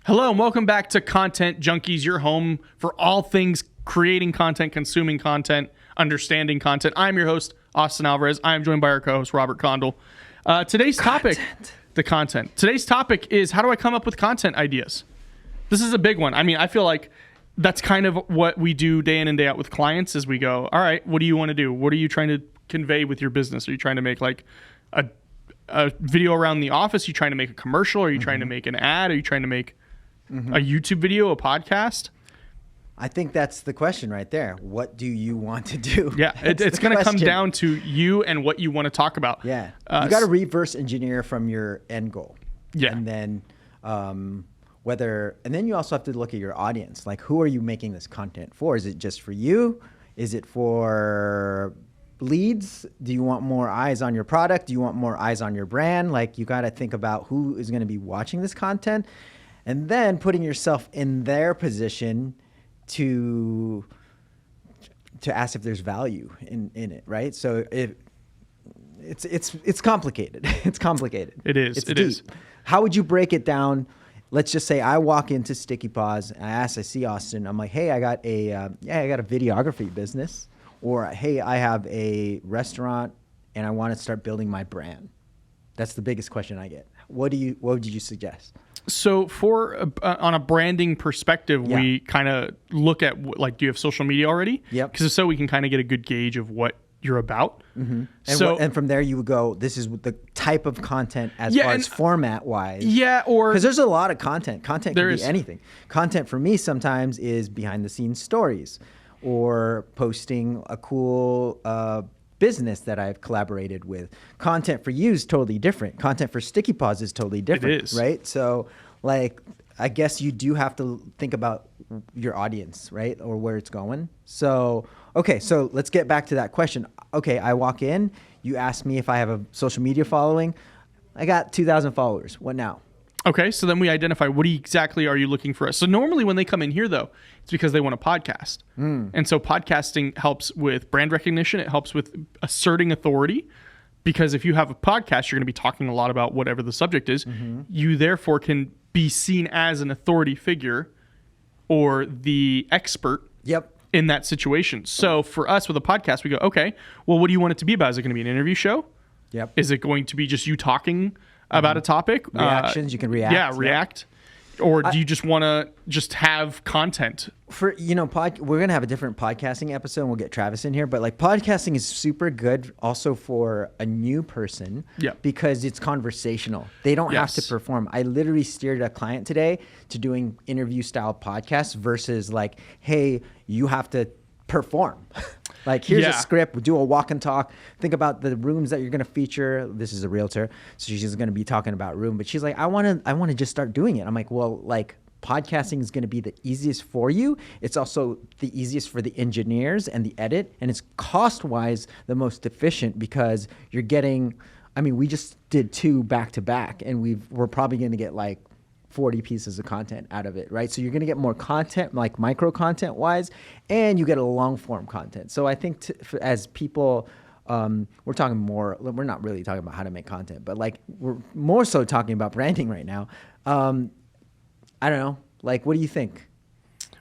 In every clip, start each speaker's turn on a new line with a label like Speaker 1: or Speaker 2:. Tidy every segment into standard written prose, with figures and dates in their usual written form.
Speaker 1: Hello and welcome back to Content Junkeez, your home for all things creating content, consuming content, understanding content. I'm your host, Austin Alvarez. I am joined by our co-host, Robert Condell. Today's topic is how do I come up with content ideas? This is a big one. I mean, I feel like that's kind of what we do day in and day out with clients is we go, all right, what do you want to do? What are you trying to convey with your business? Are you trying to make like a video around the office? Are you trying to make a commercial? Are you trying to make an ad? Are you trying to make a YouTube video, a podcast?
Speaker 2: I think that's the question right there. What do you want to do?
Speaker 1: Yeah, it's going to come down to you and what you want to talk about.
Speaker 2: Yeah, you got to reverse engineer from your end goal.
Speaker 1: Yeah,
Speaker 2: and then and then you also have to look at your audience. Like, who are you making this content for? Is it just for you? Is it for leads? Do you want more eyes on your product? Do you want more eyes on your brand? Like, you got to think about who is going to be watching this content, and then putting yourself in their position to ask if there's value in it, right? So it's complicated. It's complicated.
Speaker 1: It is.
Speaker 2: It's
Speaker 1: it
Speaker 2: deep.
Speaker 1: is.
Speaker 2: How would you break it down? Let's just say I walk into Sticky Paws and I see Austin. I'm like, hey, I got a videography business, or hey, I have a restaurant and I want to start building my brand. That's the biggest question I get. What would you suggest?
Speaker 1: So on a branding perspective, we kind of look at like, do you have social media already?
Speaker 2: Yep.
Speaker 1: Because so we can kind of get a good gauge of what you're about.
Speaker 2: Mm-hmm. And from there you would go, this is the type of content as far as format wise.
Speaker 1: Yeah, or
Speaker 2: because there's a lot of content. Content can be anything. Content for me sometimes is behind the scenes stories, or posting a cool business that I've collaborated with. Content for you is totally different. Content for Sticky Paws is totally different.
Speaker 1: It is.
Speaker 2: Right? So like, I guess you do have to think about your audience, right? Or where it's going. So, okay, so let's get back to that question. Okay, I walk in, you ask me if I have a social media following. I got 2,000 followers. What now?
Speaker 1: Okay, so then we identify what exactly are you looking for us. So normally when they come in here, though, it's because they want a podcast. And so podcasting helps with brand recognition. It helps with asserting authority, because if you have a podcast, you're going to be talking a lot about whatever the subject is. You therefore can be seen as an authority figure or the expert in that situation. So for us with a podcast, we go, okay, well, what do you want it to be about? Is it going to be an interview show?
Speaker 2: Yep.
Speaker 1: Is it going to be just you talking about a topic?
Speaker 2: Reactions, you can react.
Speaker 1: Yeah, react. Or do you just want to just have content?
Speaker 2: For, we're going to have a different podcasting episode and we'll get Travis in here. But like, podcasting is super good also for a new person because it's conversational. They don't have to perform. I literally steered a client today to doing interview style podcasts versus like, hey, you have to perform. Like, here's a script, we'll do a walk and talk. Think about the rooms that you're going to feature. This is a realtor, so she's going to be talking about room. But she's like, I want to just start doing it. I'm like, well, like, podcasting is going to be the easiest for you. It's also the easiest for the engineers and the edit. And it's cost-wise the most efficient because you're getting, I mean, we just did 2 back-to-back, and we're probably going to get like 40 pieces of content out of it, right? So you're going to get more content, like micro content wise, and you get a long form content. So I think as people, we're not really talking about how to make content, but like we're more so talking about branding right now. I don't know. Like, what do you think?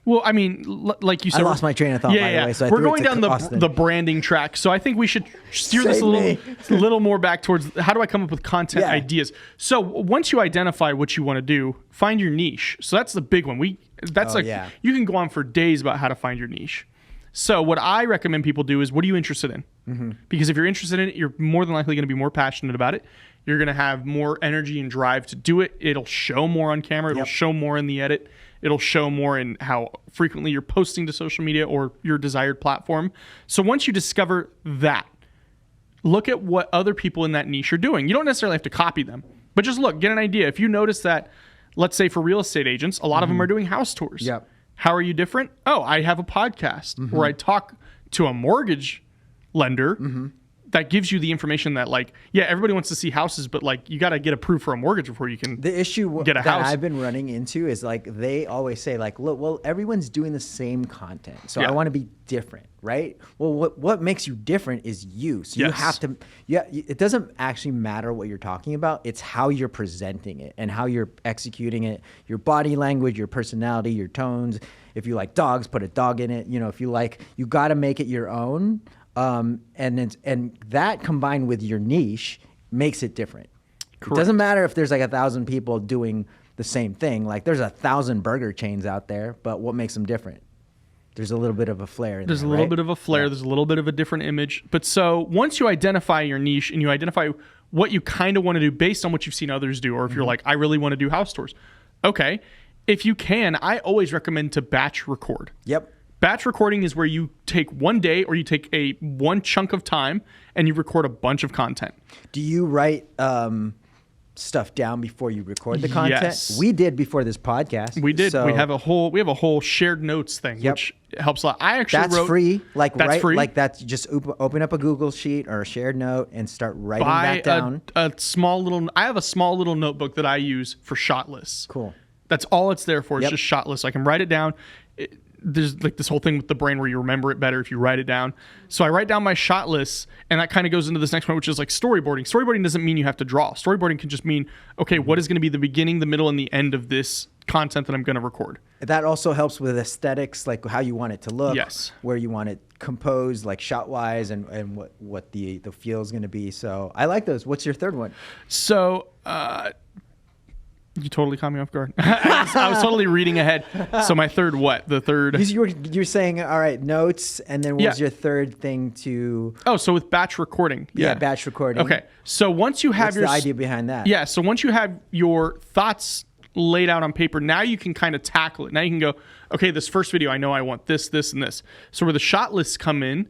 Speaker 1: Well, I mean, like you said,
Speaker 2: I lost my train of thought, by the way. So
Speaker 1: we're going down the branding track. So I think we should steer this a little more back towards how do I come up with content ideas. So once you identify what you want to do, find your niche. So that's the big one. You can go on for days about how to find your niche. So what I recommend people do is, what are you interested in? Because if you're interested in it, you're more than likely going to be more passionate about it. You're going to have more energy and drive to do it. It'll show more on camera. It'll show more in the edit. It'll show more in how frequently you're posting to social media or your desired platform. So once you discover that, look at what other people in that niche are doing. You don't necessarily have to copy them, but just look, get an idea. If you notice that, let's say for real estate agents, a lot of them are doing house tours. How are you different? Oh, I have a podcast where I talk to a mortgage lender that gives you the information that like, yeah, everybody wants to see houses, but like you got to get approved for a mortgage before you can
Speaker 2: the issue
Speaker 1: get a
Speaker 2: that
Speaker 1: house.
Speaker 2: I've been running into is like, they always say like, look, well, everyone's doing the same content. So I want to be different, right? Well, what makes you different is you. So you have to, it doesn't actually matter what you're talking about. It's how you're presenting it and how you're executing it, your body language, your personality, your tones. If you like dogs, put a dog in it. You know, if you like, you got to make it your own. And that combined with your niche makes it different. Correct. It doesn't matter if there's like 1,000 people doing the same thing. Like there's 1,000 burger chains out there, but what makes them different? There's a little bit of a flair in
Speaker 1: There's
Speaker 2: there,
Speaker 1: a little
Speaker 2: right?
Speaker 1: bit of a flair. There's a little bit of a different image. But so once you identify your niche and you identify what you kind of want to do based on what you've seen others do, or if you're like, I really want to do house tours. Okay. If you can, I always recommend to batch record.
Speaker 2: Yep.
Speaker 1: Batch recording is where you take one day or you take one chunk of time and you record a bunch of content.
Speaker 2: Do you write stuff down before you record the content?
Speaker 1: Yes.
Speaker 2: We did before this podcast.
Speaker 1: We did.
Speaker 2: So
Speaker 1: we have a whole shared notes thing, which helps a lot. I actually
Speaker 2: that's free. Like
Speaker 1: that's free.
Speaker 2: Like that's just open up a Google sheet or a shared note and start writing that down.
Speaker 1: I have a small little notebook that I use for shot lists.
Speaker 2: Cool.
Speaker 1: That's all it's there for. It's just shot lists. I can write it down. There's like this whole thing with the brain where you remember it better if you write it down. So I write down my shot lists, and that kind of goes into this next one, which is like storyboarding. Storyboarding doesn't mean you have to draw. Storyboarding can just mean, okay, what is going to be the beginning, the middle, and the end of this content that I'm going to record.
Speaker 2: That also helps with aesthetics, like how you want it to look, where you want it composed, like shot-wise, and what the feel is going to be. So I like those. What's your third one?
Speaker 1: So you totally caught me off guard. I was totally reading ahead. So my third the third...
Speaker 2: You're saying, all right, notes, and then what was your third thing to...
Speaker 1: Oh, so with batch recording.
Speaker 2: Yeah, batch recording.
Speaker 1: Okay, so once you have
Speaker 2: What's the idea behind that?
Speaker 1: Yeah, so once you have your thoughts laid out on paper, now you can kind of tackle it. Now you can go, okay, this first video, I know I want this, this, and this. So where the shot lists come in,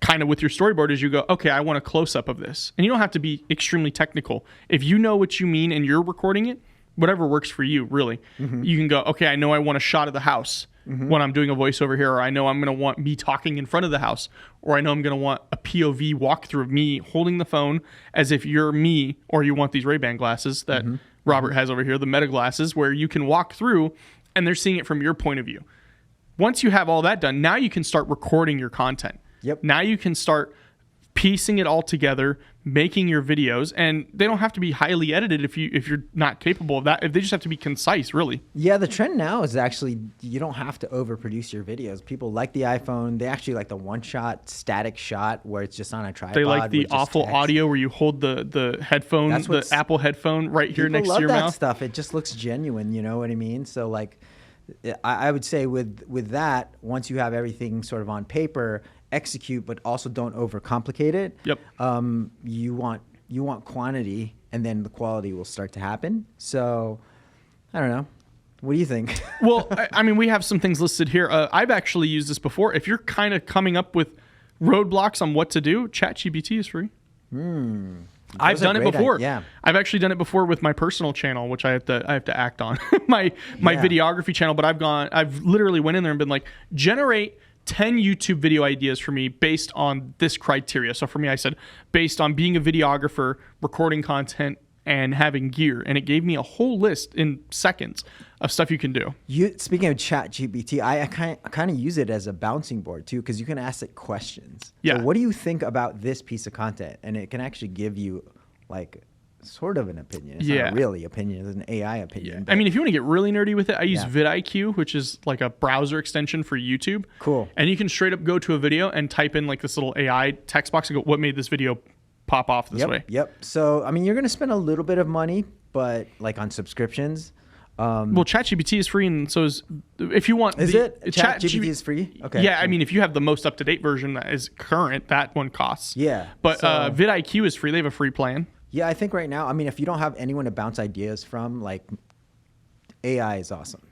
Speaker 1: kind of with your storyboard, is you go, okay, I want a close-up of this. And you don't have to be extremely technical. If you know what you mean and you're recording it, whatever works for you, really. Mm-hmm. You can go, okay, I know I want a shot of the house when I'm doing a voiceover here, or I know I'm going to want me talking in front of the house, or I know I'm going to want a POV walkthrough of me holding the phone as if you're me, or you want these Ray-Ban glasses that Robert has over here, the Meta glasses, where you can walk through and they're seeing it from your point of view. Once you have all that done, now you can start recording your content.
Speaker 2: Yep.
Speaker 1: Now you can start piecing it all together, making your videos, and they don't have to be highly edited if you're not capable of that. If they just have to be concise, really.
Speaker 2: Yeah, the trend now is actually you don't have to overproduce your videos. People like the iPhone. They actually like the one-shot static shot where it's just on a tripod.
Speaker 1: They like the awful audio where you hold the headphone, the Apple headphone right here next to your mouth.
Speaker 2: People love that stuff. It just looks genuine, you know what I mean? So like I would say with that, once you have everything sort of on paper, execute, but also don't overcomplicate it.
Speaker 1: Yep.
Speaker 2: You want quantity, and then the quality will start to happen. So, I don't know. What do you think?
Speaker 1: Well, I mean, we have some things listed here. I've actually used this before. If you're kind of coming up with roadblocks on what to do, ChatGPT is free. I've done it before.
Speaker 2: Yeah.
Speaker 1: I've actually done it before with my personal channel, which I have to act on my videography channel. But I've literally went in there and been like, generate 10 YouTube video ideas for me based on this criteria. So for me, I said, based on being a videographer, recording content, and having gear. And it gave me a whole list in seconds of stuff you can do.
Speaker 2: Speaking of ChatGPT, I kind of use it as a bouncing board too, because you can ask it questions.
Speaker 1: Yeah.
Speaker 2: So what do you think about this piece of content? And it can actually give you like sort of an opinion. It's not really opinion. It's an AI opinion.
Speaker 1: Yeah. I mean, if you want to get really nerdy with it, I use vidIQ, which is like a browser extension for YouTube.
Speaker 2: Cool.
Speaker 1: And you can straight up go to a video and type in like this little AI text box and go, what made this video pop off this way?
Speaker 2: Yep. So, I mean, you're going to spend a little bit of money, but like on subscriptions.
Speaker 1: Well, ChatGPT is free, and so is, if you want...
Speaker 2: Is it? ChatGPT is free? Okay.
Speaker 1: Yeah, I mean, if you have the most up-to-date version that is current, that one costs.
Speaker 2: Yeah.
Speaker 1: But vidIQ is free. They have a free plan.
Speaker 2: Yeah, I think right now, I mean, if you don't have anyone to bounce ideas from, like, AI is awesome.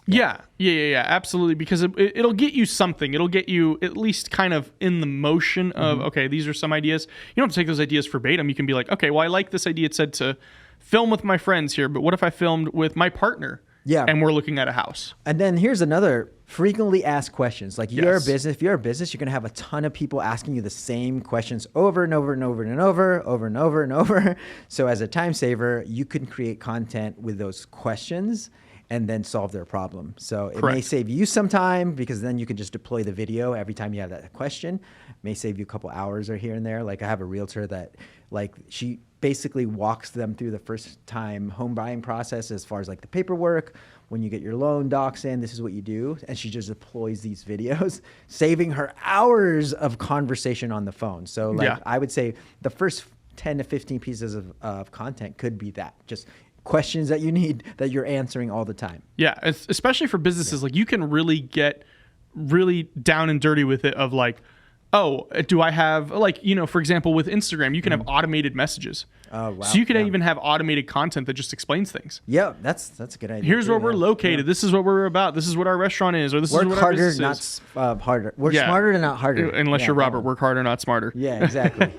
Speaker 1: Yeah, absolutely, because it'll get you something. It'll get you at least kind of in the motion of, okay, these are some ideas. You don't have to take those ideas verbatim. You can be like, okay, well, I like this idea. It said to film with my friends here, but what if I filmed with my partner
Speaker 2: Yeah.
Speaker 1: And we're looking at a house.
Speaker 2: And then here's another frequently asked questions. Like you're a
Speaker 1: Yes.
Speaker 2: business, if you're a business, you're going to have a ton of people asking you the same questions over and over and over and over, over and over and over. So as a time saver, you can create content with those questions and then solve their problem. So it may save you some time because then you can just deploy the video every time you have that question. It may save you a couple hours or here and there. Like I have a realtor that like she basically walks them through the first time home buying process as far as like the paperwork. When you get your loan docs in, this is what you do. And she just deploys these videos, saving her hours of conversation on the phone. So like I would say the first 10 to 15 pieces of content could be that. Just questions that you need that you're answering all the time.
Speaker 1: Yeah, especially for businesses, like you can really get really down and dirty with it of like, oh, do I have, like, you know, for example, with Instagram, you can have automated messages.
Speaker 2: Oh, wow.
Speaker 1: So you could even have automated content that just explains things.
Speaker 2: Yeah, that's a good idea.
Speaker 1: Here's where we're located. Yeah. This is what we're about. This is what our restaurant is. Or this is what our business is.
Speaker 2: Not harder. Work smarter, not harder.
Speaker 1: Unless you're Robert, work harder, not smarter.
Speaker 2: Yeah, exactly.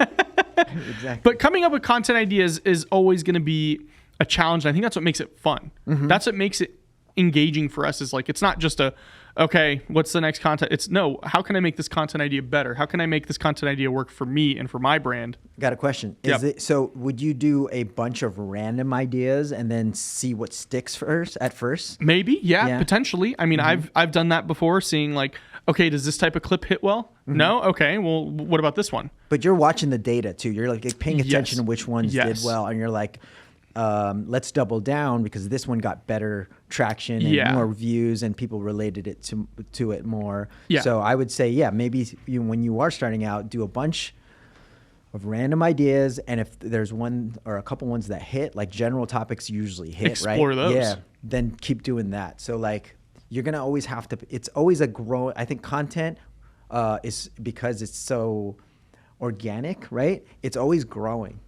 Speaker 2: Exactly.
Speaker 1: But coming up with content ideas is always going to be a challenge. And I think that's what makes it fun. Mm-hmm. That's what makes it engaging for us. Is like, it's not just okay, what's the next content? It's no, how can I make this content idea better? How can I make this content idea work for me and for my brand?
Speaker 2: Got a question. So would you do a bunch of random ideas and then see what sticks at first?
Speaker 1: Maybe. Yeah. Potentially. I mean, I've done that before, seeing like, okay, does this type of clip hit well? Mm-hmm. No? Okay. Well, what about this one?
Speaker 2: But you're watching the data too. You're like paying attention to which ones did well. And you're like, let's double down because this one got better traction and more views and people related it to it more. Yeah. So I would say, maybe when you are starting out, do a bunch of random ideas. And if there's one or a couple ones that hit, like general topics usually hit,
Speaker 1: Explore those.
Speaker 2: Yeah. Then keep doing that. So like you're going to always have to, it's always a growing, I think content is because it's so organic, right? It's always growing.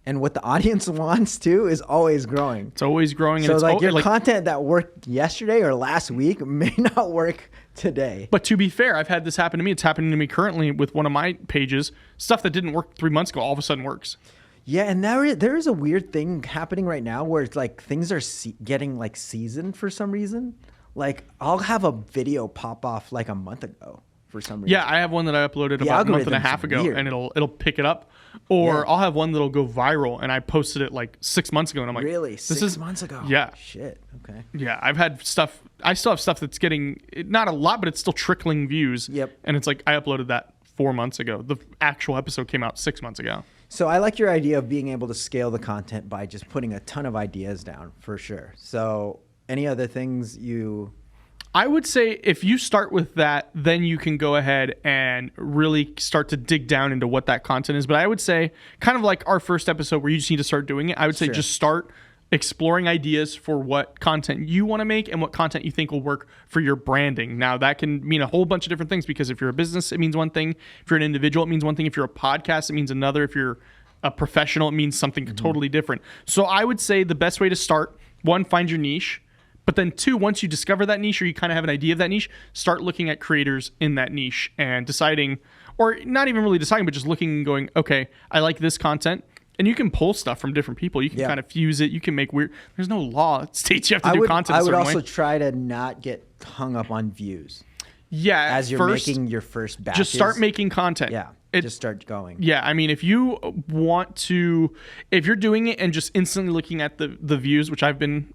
Speaker 2: And what the audience wants too is always growing.
Speaker 1: It's always growing.
Speaker 2: So like your content that worked yesterday or last week may not work today.
Speaker 1: But to be fair, I've had this happen to me. It's happening to me currently with one of my pages. Stuff that didn't work 3 months ago all of a sudden works.
Speaker 2: Yeah, and there is a weird thing happening right now where it's like things are getting like seasoned for some reason. Like I'll have a video pop off like a month ago for some reason.
Speaker 1: Yeah, I have one that I uploaded about a month and a half ago, and it'll pick it up. Or I'll have one that'll go viral, and I posted it like 6 months ago, and I'm like,
Speaker 2: really? This is 6 months ago?
Speaker 1: Yeah.
Speaker 2: Shit. Okay.
Speaker 1: Yeah, I've had stuff. I still have stuff that's getting not a lot, but it's still trickling views.
Speaker 2: Yep.
Speaker 1: And it's like I uploaded that 4 months ago. The actual episode came out 6 months ago.
Speaker 2: So I like your idea of being able to scale the content by just putting a ton of ideas down, for sure. So any other things you...
Speaker 1: I would say if you start with that, then you can go ahead and really start to dig down into what that content is. But I would say kind of like our first episode where you just need to start doing it. I would say just start exploring ideas for what content you want to make and what content you think will work for your branding. Now, that can mean a whole bunch of different things because if you're a business, it means one thing. If you're an individual, it means one thing. If you're a podcast, it means another. If you're a professional, it means something totally different. So I would say the best way to start, one, find your niche. But then two, once you discover that niche or you kind of have an idea of that niche, start looking at creators in that niche and deciding, or not even really deciding, but just looking and going, okay, I like this content. And you can pull stuff from different people. You can kind of fuse it. You can make weird. There's no law that states you have to do content a certain way.
Speaker 2: I would also try to not get hung up on views.
Speaker 1: Yeah.
Speaker 2: As you're making your first batches.
Speaker 1: Just start making content.
Speaker 2: Yeah. Just start going.
Speaker 1: Yeah. I mean, if you want to, if you're doing it and just instantly looking at the views, which I've been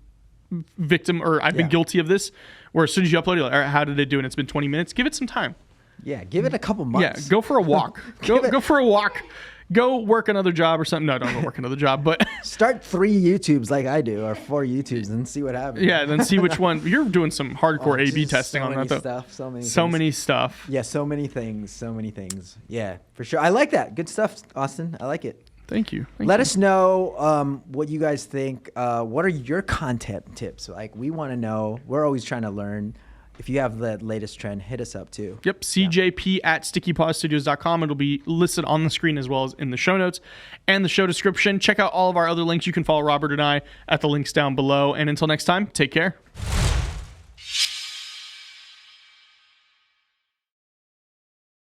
Speaker 1: I've been guilty of this, where as soon as you upload it, like, all right, how did it do? And it's been 20 minutes. Give it some time.
Speaker 2: Yeah, give it a couple months.
Speaker 1: Yeah, go for a walk. go for a walk. Go work another job or something. No, don't go work another job. But
Speaker 2: start 3 YouTubes like I do, or 4 YouTubes, and see what happens.
Speaker 1: Yeah, then see which one. You're doing some hardcore A/B testing on that, though. So many stuff.
Speaker 2: Yeah, so many things. Yeah, for sure. I like that. Good stuff, Austin. I like it.
Speaker 1: Thank you.
Speaker 2: Let us know what you guys think. What are your content tips? Like, we want to know. We're always trying to learn. If you have the latest trend, hit us up too.
Speaker 1: Yep, CJP at stickypawsstudios.com. It'll be listed on the screen as well as in the show notes and the show description. Check out all of our other links. You can follow Robert and I at the links down below. And until next time, take care.